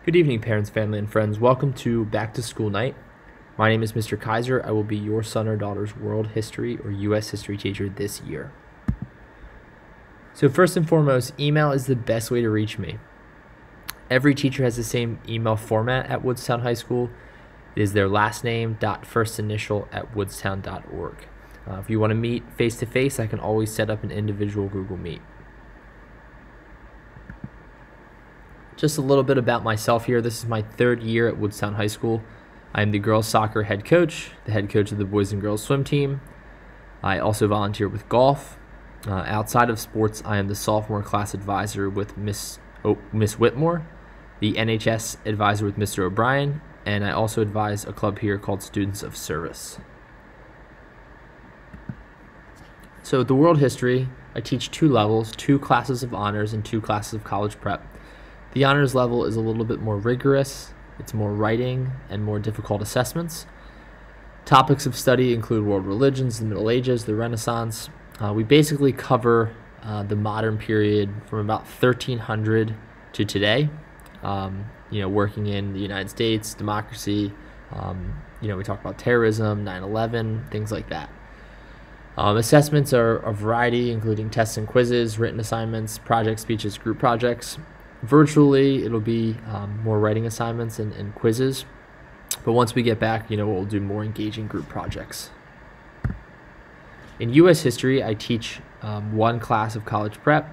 Good evening, parents, family, and friends. Welcome to Back to School Night. My name is Mr. Kaiser. I will be your son or daughter's world history or U.S. history teacher this year. So first and foremost, email is the best way to reach me. Every teacher has the same email format at Woodstown High School. It is their last name dot first initial at woodstown.org. If you want to meet face-to-face, I can always set up an individual Google Meet. Just a little bit about myself here. This is my third year at Woodstown High School. I am the girls soccer head coach, the head coach of the boys and girls swim team. I also volunteer with golf. Outside of sports, I am the sophomore class advisor with Miss Whitmore, the NHS advisor with Mr. O'Brien, and I also advise a club here called Students of Service. So the world history, I teach two levels, 2 classes of honors and 2 classes of college prep. The honors level is a little bit more rigorous. It's more writing and more difficult assessments. Topics of study include world religions, the Middle Ages, the Renaissance. We basically cover the modern period from about 1300 to today. Working in the United States, democracy. We talk about terrorism, 9/11, things like that. Assessments are a variety, including tests and quizzes, written assignments, project speeches, group projects. Virtually, it'll be more writing assignments and quizzes. But once we get back, we'll do more engaging group projects. In U.S. history, I teach 1 class of college prep.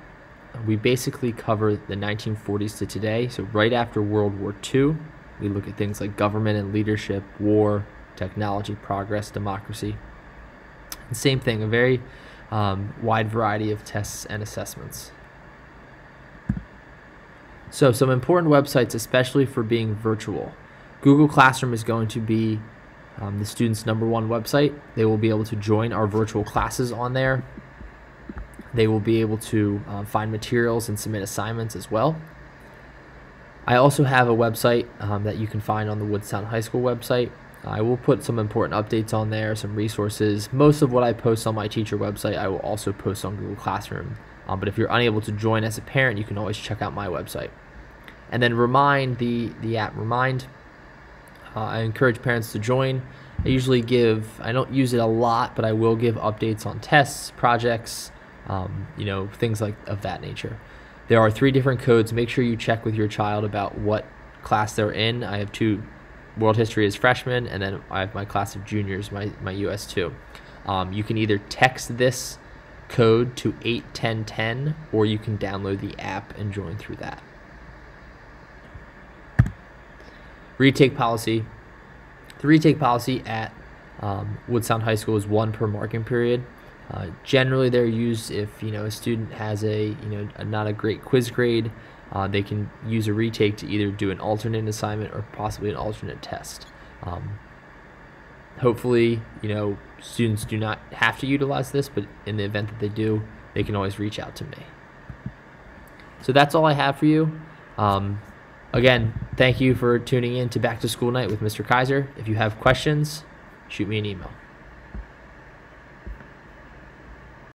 We basically cover the 1940s to today. So right after World War II, we look at things like government and leadership, war, technology, progress, democracy. And same thing, a very wide variety of tests and assessments. So some important websites, especially for being virtual. Google Classroom is going to be the students' #1 website. They will be able to join our virtual classes on there. They will be able to find materials and submit assignments as well. I also have a website that you can find on the Woodstown High School website. I will put some important updates on there, some resources. Most of what I post on my teacher website, I will also post on Google Classroom. But if you're unable to join as a parent, you can always check out my website. And then Remind, the app Remind. I encourage parents to join. I don't use it a lot, but I will give updates on tests, projects, things of that nature. There are 3 different codes. Make sure you check with your child about what class they're in. I have 2 world history as freshmen, and then I have my class of juniors, my US 2. You can either text this code to 81010, or you can download the app and join through that. Retake policy. The retake policy at Woodstown High School is 1 per marking period. Generally, they're used if a student has not a great quiz grade. They can use a retake to either do an alternate assignment or possibly an alternate test. Hopefully, students do not have to utilize this, but in the event that they do, they can always reach out to me. So that's all I have for you. Again, thank you for tuning in to Back to School Night with Mr. Kaiser. If you have questions, shoot me an email.